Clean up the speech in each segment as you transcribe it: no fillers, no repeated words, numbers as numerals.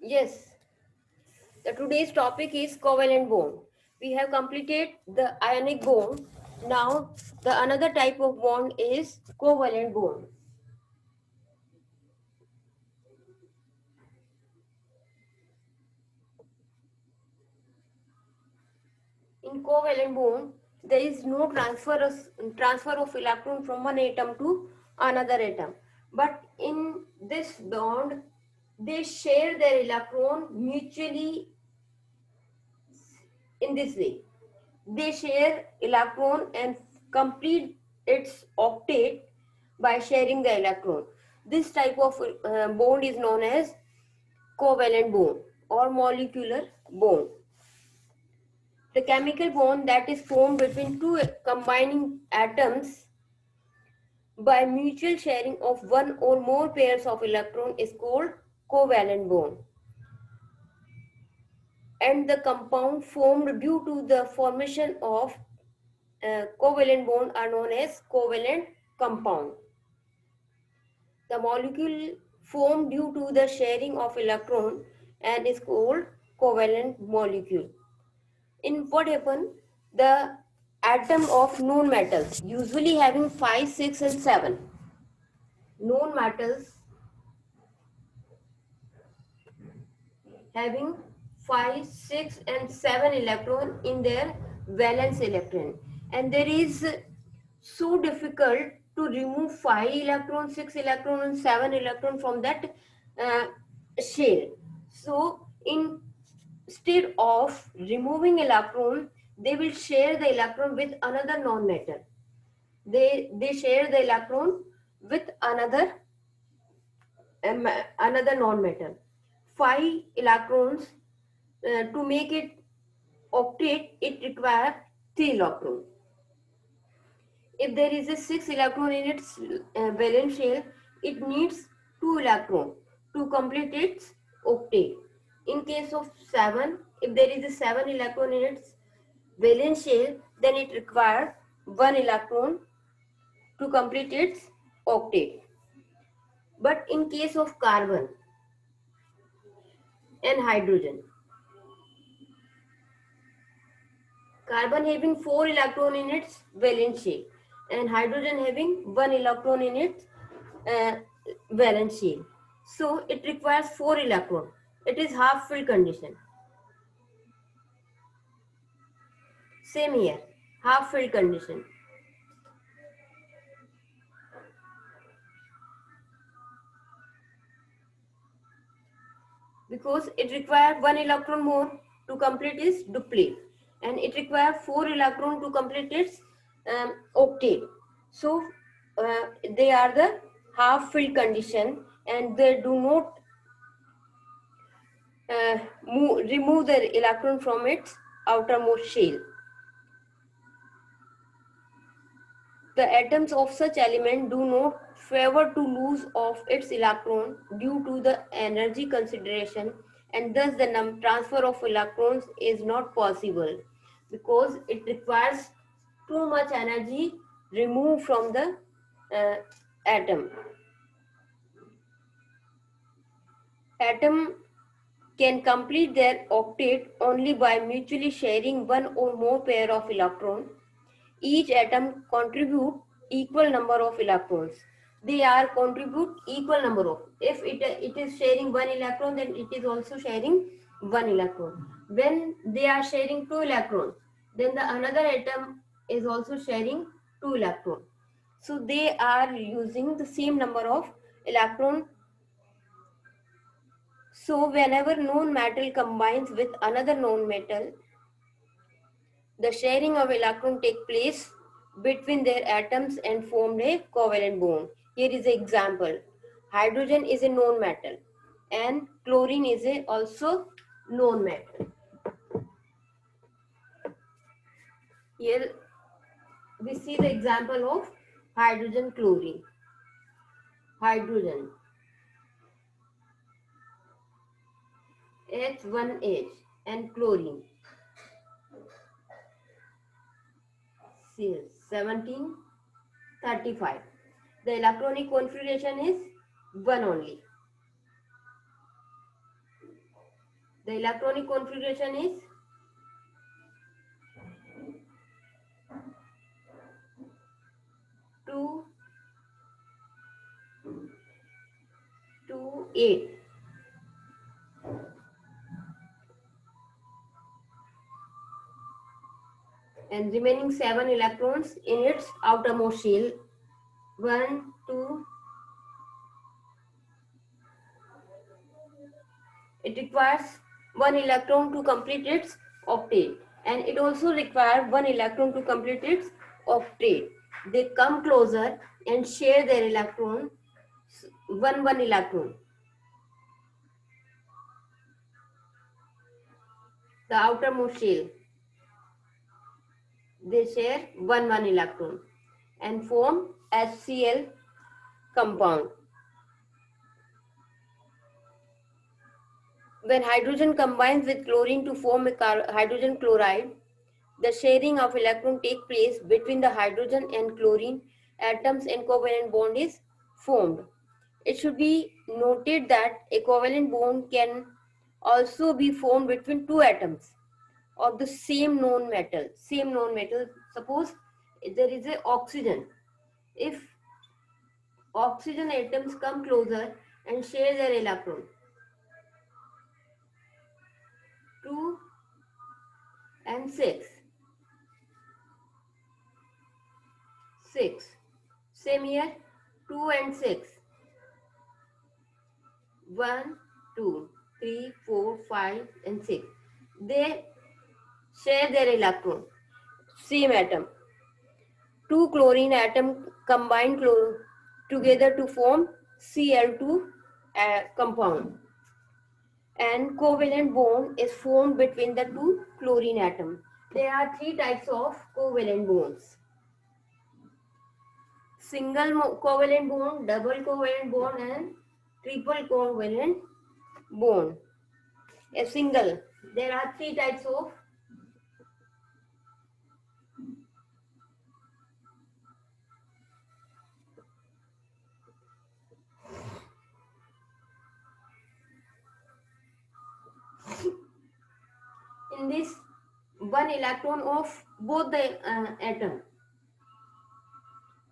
Yes, the today's topic is covalent bond. We have completed the ionic bond. Now, the another type of bond is covalent bond. In covalent bond, there is no transfer of electron from one atom to another atom. But in this bond, they share their electron mutually in this way. They share electron and complete its octet by sharing the electron. This type of bond is known as covalent bond or molecular bond. The chemical bond that is formed between two combining atoms by mutual sharing of one or more pairs of electron is called covalent bond. And the compound formed due to the formation of covalent bond are known as covalent compound. The molecule formed due to the sharing of electron and is called covalent molecule. In what happen, the atom of known metals usually having 5, 6 and 7 known metals having 5, 6 and 7 electron in their valence electron, and there is so difficult to remove 5 electron, 6 electron and 7 electron from that uh, shell. So instead of removing electron, they will share the electron with another non-metal. They share the electron with another non-metal. 5 electrons, to make it octet, it requires 3 electrons. If there is a 6 electron in its valence shell, it needs 2 electrons to complete its octet. In case of 7, if there is a 7 electron in its valence shell, then it requires 1 electron to complete its octet. But in case of carbon and hydrogen, carbon having 4 electron in its valence shell and hydrogen having 1 electron in its uh, valence shell. So it requires 4 electron. It is half filled condition. Same here, half filled condition. Because it requires 1 electron more to complete its duplet, and it requires 4 electron to complete its octet. So they are the half filled condition, and they do not remove the electron from its outermost shell. The atoms of such element do not favor to lose of its electron due to the energy consideration, and thus the transfer of electrons is not possible because it requires too much energy removed from the uh, atom. Atom can complete their octet only by mutually sharing one or more pair of electrons. Each atom contribute equal number of electrons. They are contribute equal number of. If it is sharing one electron, then it is also sharing one electron. When they are sharing two electrons, then the another atom is also sharing two electrons. So they are using the same number of electron. So whenever known metal combines with another known metal, the sharing of electron take place between their atoms and formed a covalent bond. Here is an example. Hydrogen is a known metal and chlorine is a also known metal. Here we see the example of hydrogen chlorine. Hydrogen H1H and chlorine C1735. The electronic configuration is one only. The electronic configuration is 2 to 8. And remaining 7 electrons in its outermost shell. 1, 2. It requires 1 electron to complete its octet, and it also requires 1 electron to complete its octet. They come closer and share their electron, one electron. The outermost shell, they share one electron and form HCl compound. When hydrogen combines with chlorine to form a hydrogen chloride, the sharing of electron takes place between the hydrogen and chlorine atoms and covalent bond is formed. It should be noted that a covalent bond can also be formed between two atoms of the same known metal. Suppose there is a oxygen. If oxygen atoms come closer and share their electron, 2 and 6. 6. Same here, 2 and 6. 1, 2, 3, 4, 5 and 6. They share their electron. Same atom. Two chlorine atom combine together to form Cl2 compound. And covalent bond is formed between the two chlorine atoms. There are three types of covalent bonds. Single covalent bond, double covalent bond and triple covalent bond. A single. There are three types of in this one electron of both the atom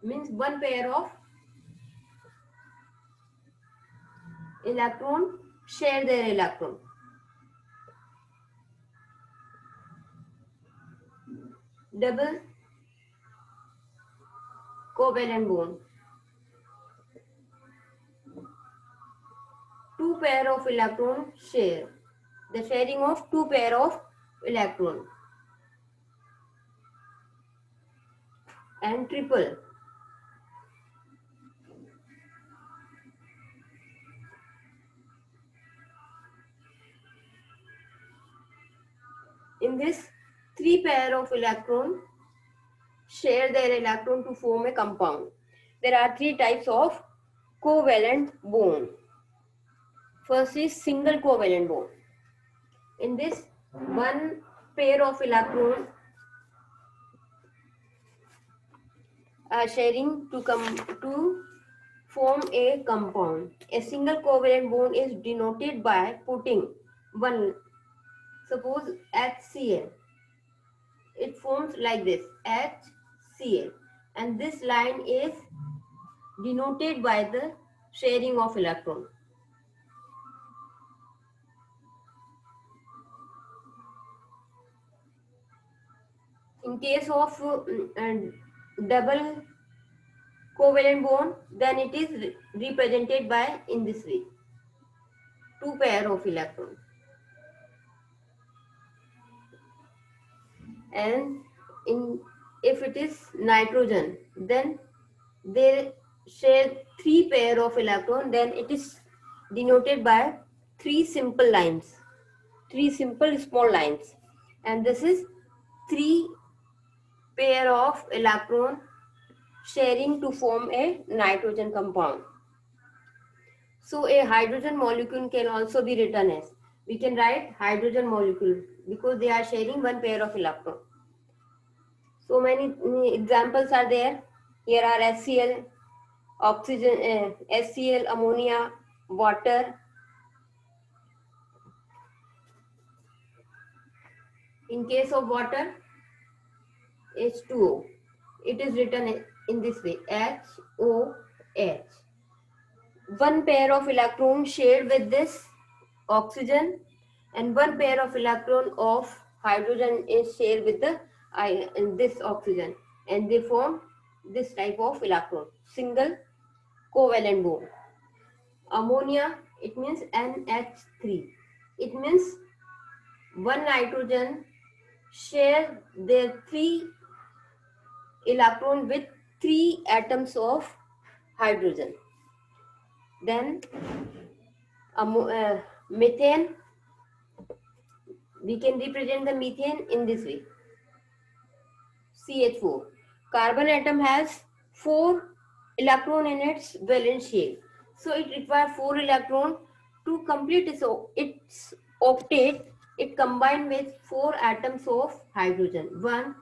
means one pair of electron share their electron. Double covalent bond. Two pair of electron share. The sharing of two pair of electron. And triple. In this, three pair of electron share their electron to form a compound. There are three types of covalent bond. First is single covalent bond. In this, one pair of electrons are sharing to form a compound. A single covalent bond is denoted by putting one, suppose HCl. It forms like this, HCl, and this line is denoted by the sharing of electron. In case of double covalent bond, then it is represented by in this way, two pair of electrons. And if it is nitrogen, then they share three pair of electron, then it is denoted by three simple lines, three simple small lines, and this is three pair of electron sharing to form a nitrogen compound. So a hydrogen molecule can also be written as, we can write hydrogen molecule because they are sharing one pair of electron. So many examples are there. Here are HCl, oxygen, HCl, ammonia, water. In case of water, H2O. It is written in this way, HOH. One pair of electrons shared with this oxygen, and one pair of electron of hydrogen is shared with the this oxygen, and they form this type of electron, single covalent bond. Ammonia, it means NH3. It means one nitrogen share their three electron with three atoms of hydrogen. Then methane, we can represent the methane in this way, CH4. Carbon atom has 4 electron in its valence shell. So it requires 4 electron to complete its octet. It combined with 4 atoms of hydrogen, 1,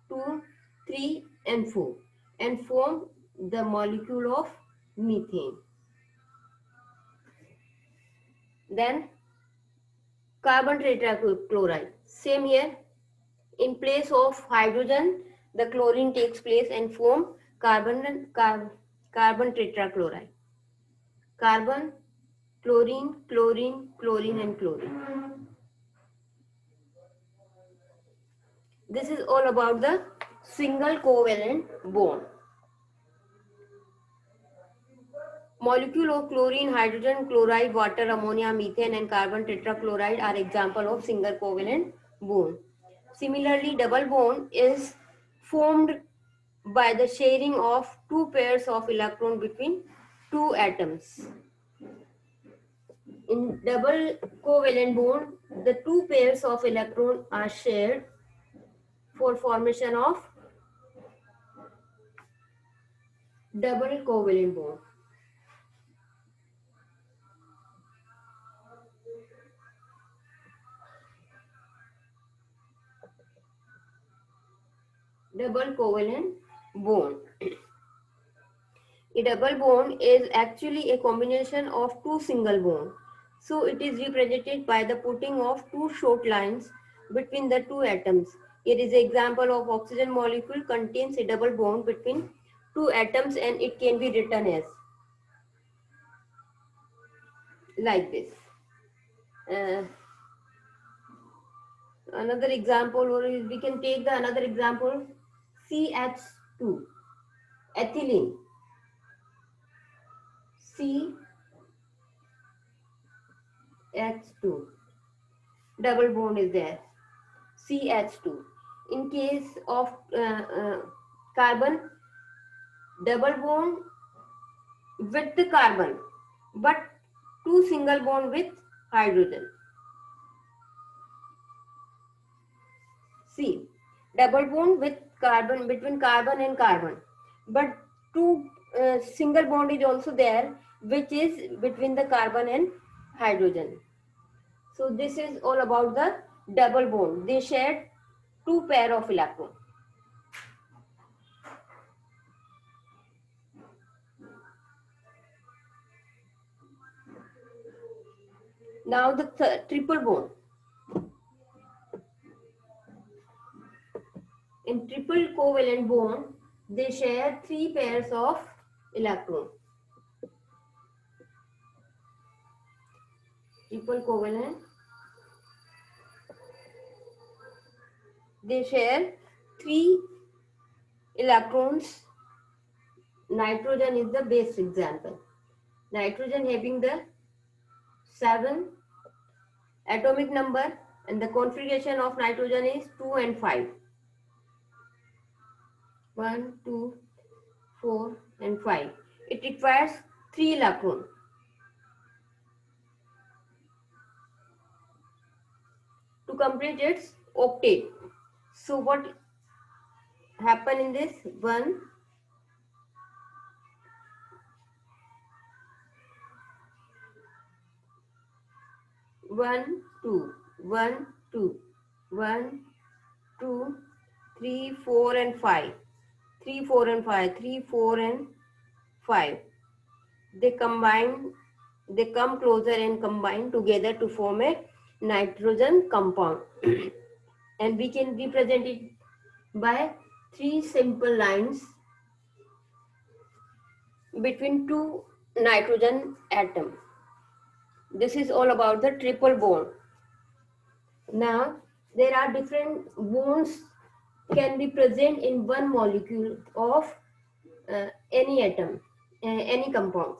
2, 3 and 4, and form the molecule of methane. Then carbon tetrachloride, same here. In place of hydrogen, the chlorine takes place and form carbon tetrachloride. Carbon, chlorine, chlorine, chlorine and chlorine. This is all about the single covalent bond. Molecule of chlorine, hydrogen, chloride, water, ammonia, methane and carbon tetrachloride are example of single covalent bond. Similarly, double bond is formed by the sharing of two pairs of electrons between two atoms. In double covalent bond, the two pairs of electrons are shared for formation of double covalent bond. Double covalent bond. A double bond is actually a combination of two single bonds. So it is represented by the putting of two short lines between the two atoms. Here is an example of oxygen molecule contains a double bond between two atoms, and it can be written as like this. Another example, or we can take the another example, CH2, ethylene. CH2, double bond is there, CH2. In case of carbon, double bond with the carbon, but two single bond with hydrogen. See, double bond with carbon, between carbon and carbon, but two single bond is also there, which is between the carbon and hydrogen. So this is all about the double bond. They shared two pair of electrons. Now the triple bond. In triple covalent bond, they share three pairs of electrons. Triple covalent, they share three electrons. Nitrogen is the best example. Nitrogen having the 7 atomic number, and the configuration of nitrogen is 2 and 5. 1, 2, 4 and 5. It requires 3 electrons to complete its octet. So what happen in this? 1, 1, 2, 1, 2, 1, 2, 3, 4 and 5. 3, 4 and 5. 3, 4 and 5. They combine, they come closer and combine together to form a nitrogen compound. and we can represent it by three simple lines between two nitrogen atoms. This is all about the triple bond. Now, there are different bonds can be present in one molecule of any atom, any compound.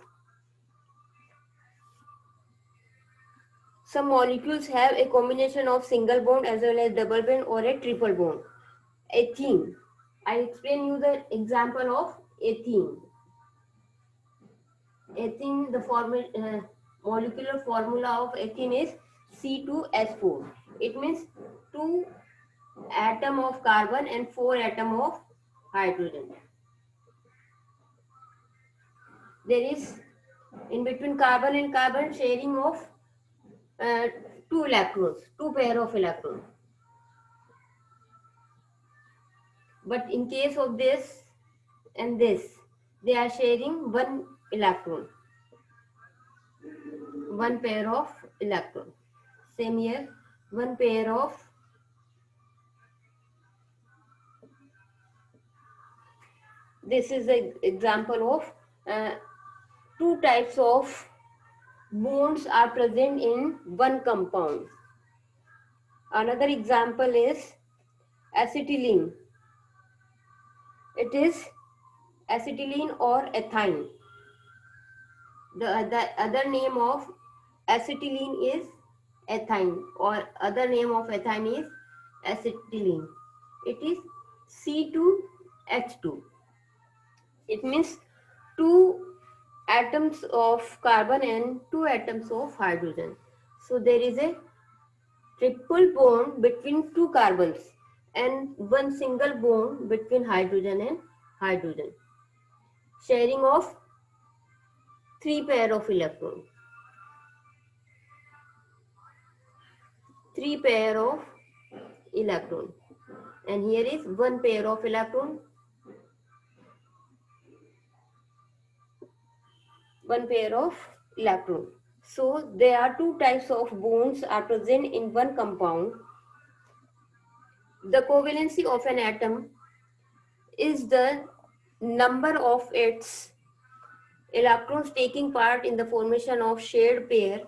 Some molecules have a combination of single bond as well as double bond or a triple bond. Ethene. I explain you the example of ethene. Ethene, the molecular formula of ethene is C2H4. It means 2 atom of carbon and 4 atom of hydrogen. There is in between carbon and carbon sharing of 2 electrons, 2 pair of electrons. But in case of this and this, they are sharing 1 electron, 1 pair of electron. Same here, 1 pair of. This is an example of 2 types of bonds are present in one compound. Another example is acetylene. It is acetylene or ethine. The other name of acetylene is ethine, or other name of ethine is acetylene. It is C2H2. It means 2 atoms of carbon and 2 atoms of hydrogen. So there is a triple bond between 2 carbons and 1 single bond between hydrogen and hydrogen. Sharing of 3 pair of electrons. 3 pair of electron. And here is 1 pair of electron. 1 pair of electron. So there are 2 types of bonds are present in one compound. The covalency of an atom is the number of its electrons taking part in the formation of shared pair.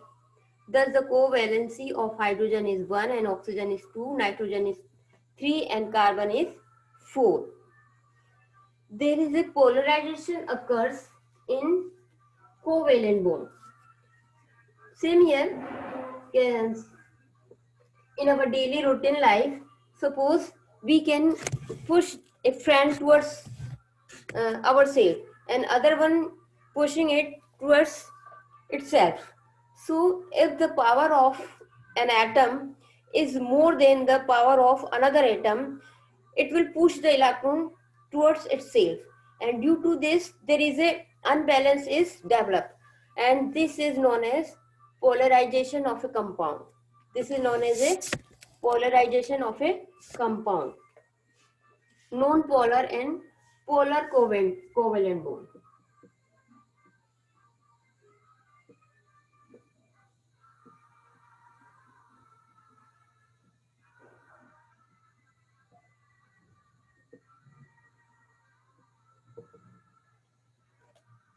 Thus the covalency of hydrogen is 1 and oxygen is 2, nitrogen is 3 and carbon is 4. There is a polarization occurs in covalent bond. Same here, in our daily routine life, suppose we can push a friend towards ourselves and other one pushing it towards itself. So if the power of an atom is more than the power of another atom, it will push the electron towards itself, and due to this there is a unbalance is developed, and this is known as polarization of a compound. This is known as a polarization of a compound. Non-polar and polar covalent bond.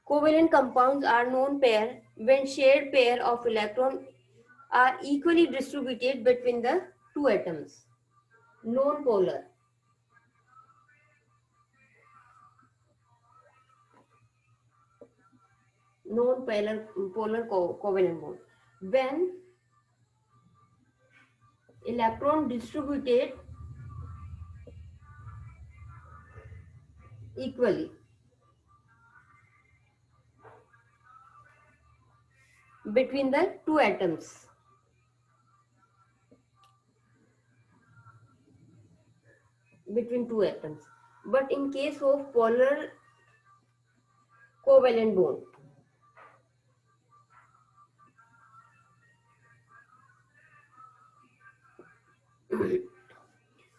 Covalent compounds are known pair when shared pair of electrons are equally distributed between the 2 atoms. Non-polar. Non-polar covalent bond. When electron distributed equally between the 2 atoms. Between 2 atoms. But in case of polar covalent bond,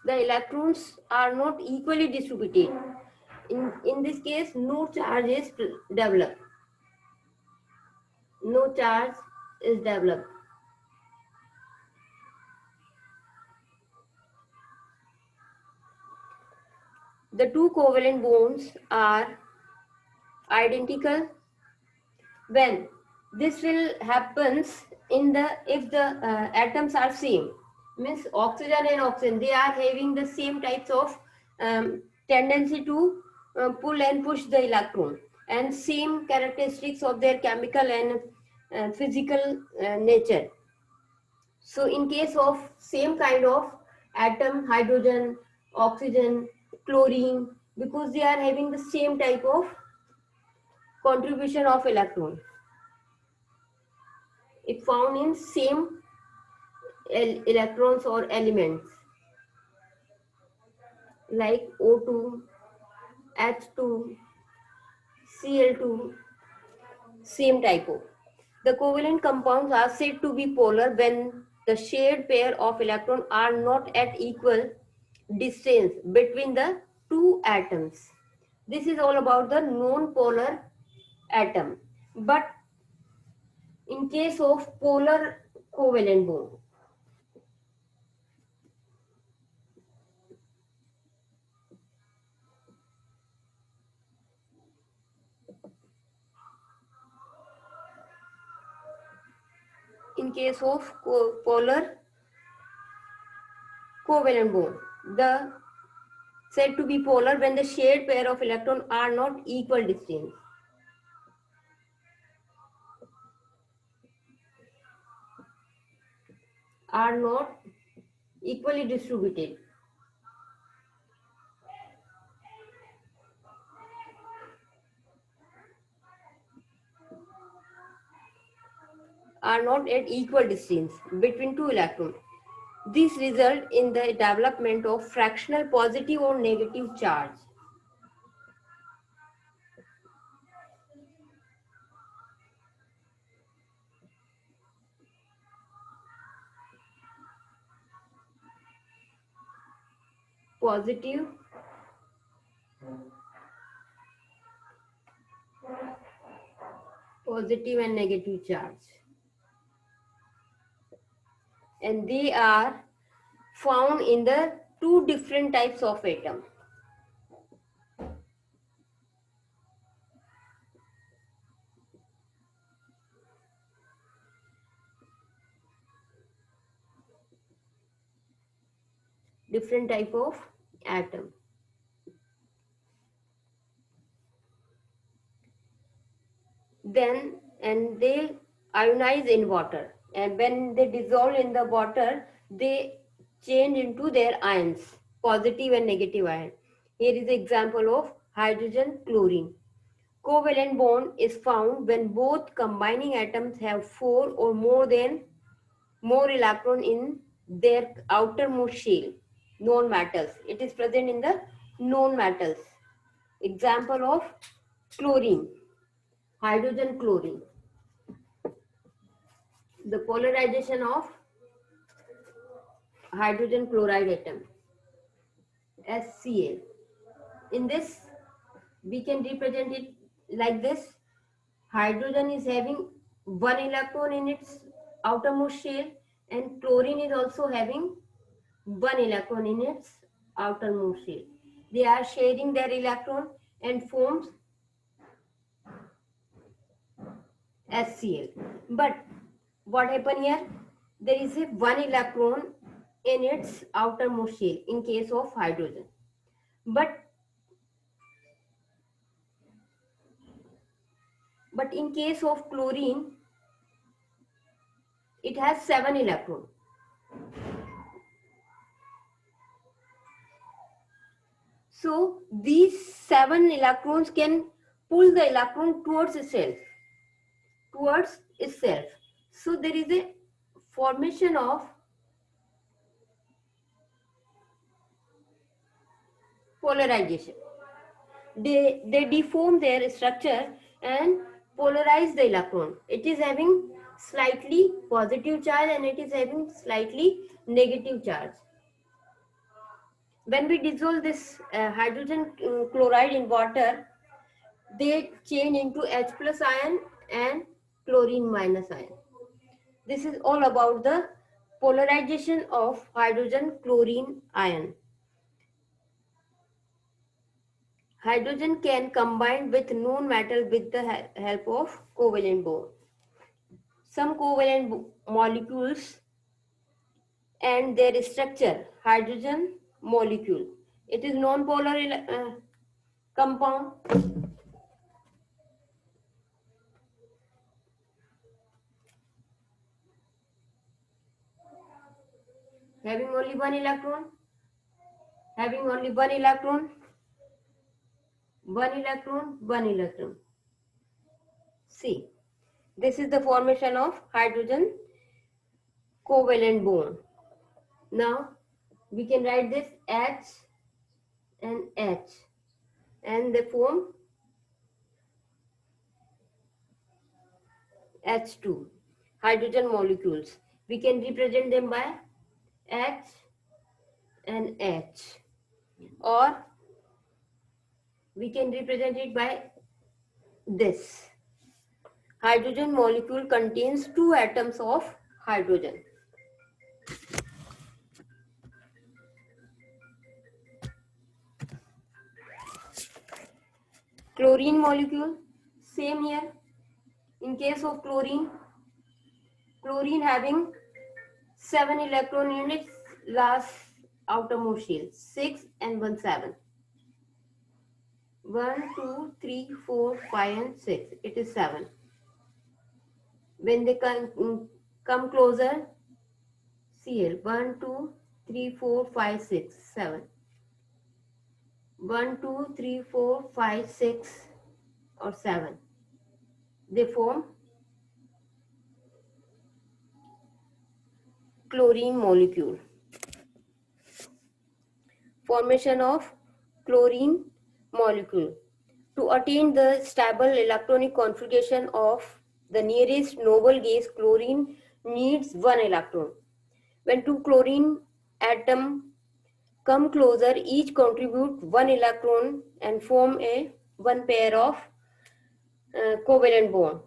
the electrons are not equally distributed. In this case, no charge is developed. No charge is developed. The two covalent bonds are identical. When this will happens in the if the atoms are same, means oxygen and oxygen, they are having the same types of tendency to pull and push the electron, and same characteristics of their chemical and physical nature. So in case of same kind of atom, hydrogen, oxygen, chlorine, because they are having the same type of contribution of electron, it found in same electrons or elements like O2, H2, Cl2, same type of. The covalent compounds are said to be polar when the shared pair of electrons are not at equal distance between the two atoms. This is all about the non-polar atom. But in case of polar covalent bond, in case of polar covalent bond, the said to be polar when the shared pair of electrons are not equal distance. Are not equally distributed. Are not at equal distance between two electrons. This result in the development of fractional positive or negative charge. Positive and negative charge. And they are found in the two different types of atom. Different type of atom. Then and they ionize in water, and when they dissolve in the water, they change into their ions, positive and negative ion. Here is an example of hydrogen chlorine. Covalent bond is found when both combining atoms have four or more electron in their outermost shell, non metals. It is present in the non metals. Example of chlorine, hydrogen chlorine. The polarization of hydrogen chloride atom, HCl. In this, we can represent it like this. Hydrogen is having one electron in its outermost shell, and chlorine is also having one electron in its outermost shell. They are sharing their electron and forms HCl. But what happen here? There is a one electron in its outermost shell in case of hydrogen. But in case of chlorine, it has 7 electrons. So these 7 electrons can pull the electron towards itself. So there is a formation of polarization. They deform their structure and polarize the electron. It is having slightly positive charge and it is having slightly negative charge. When we dissolve this hydrogen chloride in water, they change into H plus ion and chlorine minus ion. This is all about the polarization of hydrogen chlorine ion. Hydrogen can combine with known metal with the help of covalent bond. Some covalent molecules and their structure. Hydrogen molecule. It is non-polar compound having only one electron. Having only one electron. One electron. One electron. See, this is the formation of hydrogen covalent bond. Now we can write this H and H, and they form H2 hydrogen molecules. We can represent them by H and H, or we can represent it by this. Hydrogen molecule contains two atoms of hydrogen. Chlorine molecule, same here. In case of chlorine, chlorine having 7 electron in its last outermost shell, 6 and 1 7. 1 2 3 4 5 and 6, it is 7. When they come closer, Cl 1 2 3 4 5 6 7. 1 2 3 4 5 6 or 7. They form chlorine molecule. Formation of chlorine molecule. To attain the stable electronic configuration of the nearest noble gas, chlorine needs one electron. When two chlorine atoms come closer, each contribute one electron and form a one pair of covalent bond.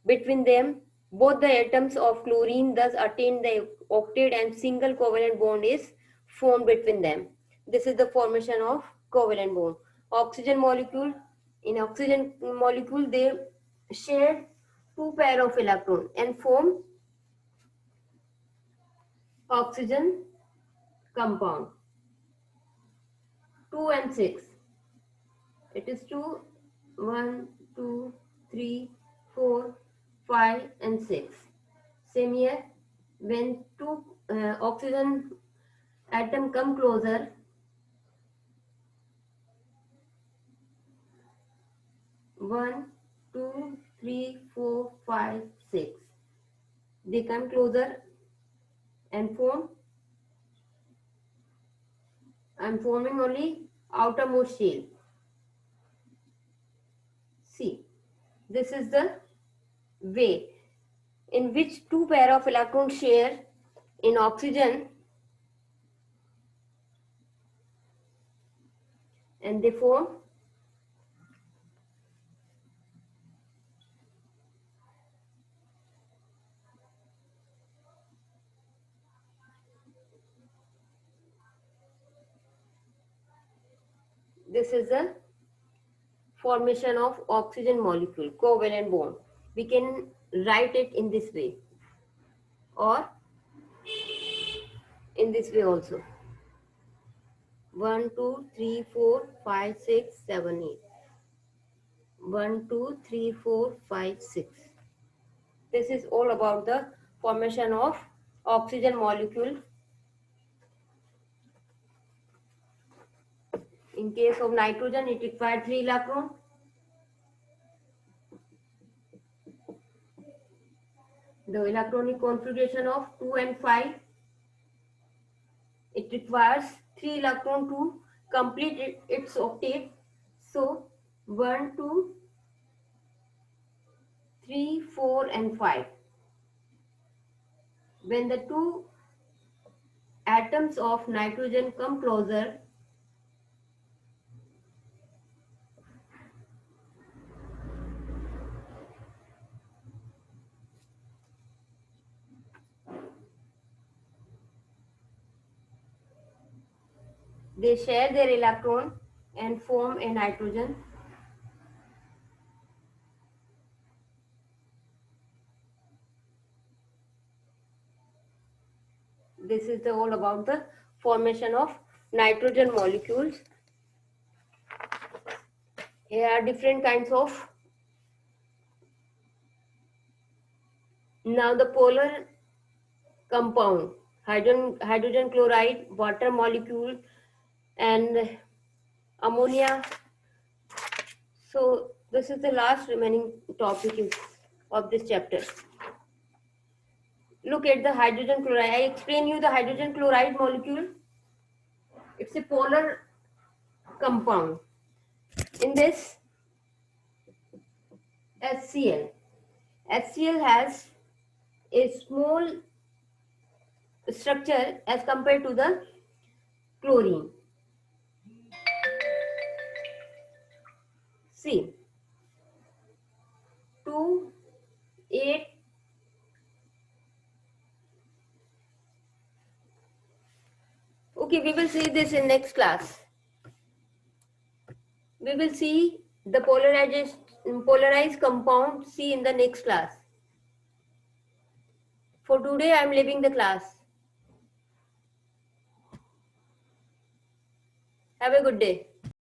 Between them, both the atoms of chlorine thus attain the octet and single covalent bond is formed between them. This is the formation of covalent bond. Oxygen molecule. In oxygen molecule, they share two pair of electron and form oxygen compound. 2 and 6. It is 2, 1, 2, 3, 4, 5 and 6. Same here. When two oxygen atom come closer, 1, 2, 3, 4, 5, 6. They come closer and form. I am forming only outermost shell. See, this is the way in which two pair of electrons share in oxygen and they form this is the formation of oxygen molecule covalent bond. We can write it in this way or in this way also. 1 2 3 4 5 6 7 8. 1 2 3 4 5 6. This is all about the formation of oxygen molecule. In case of nitrogen, it requires 3 electrons. The electronic configuration of 2 and 5, it requires 3 electrons to complete its octet. So 1 2 3 4 and 5. When the two atoms of nitrogen come closer, they share their electron and form a nitrogen. This is all about the formation of nitrogen molecules. Here are different kinds of. Now the polar compound, hydrogen chloride, water molecule, and ammonia. So this is the last remaining topic of this chapter. Look at the hydrogen chloride. I explain you the hydrogen chloride molecule. It's a polar compound. In this HCl, HCl has a small structure as compared to the chlorine. See, 2, 8. Okay, we will see this in next class. We will see the polarized compound C in the next class. For today, I am leaving the class. Have a good day.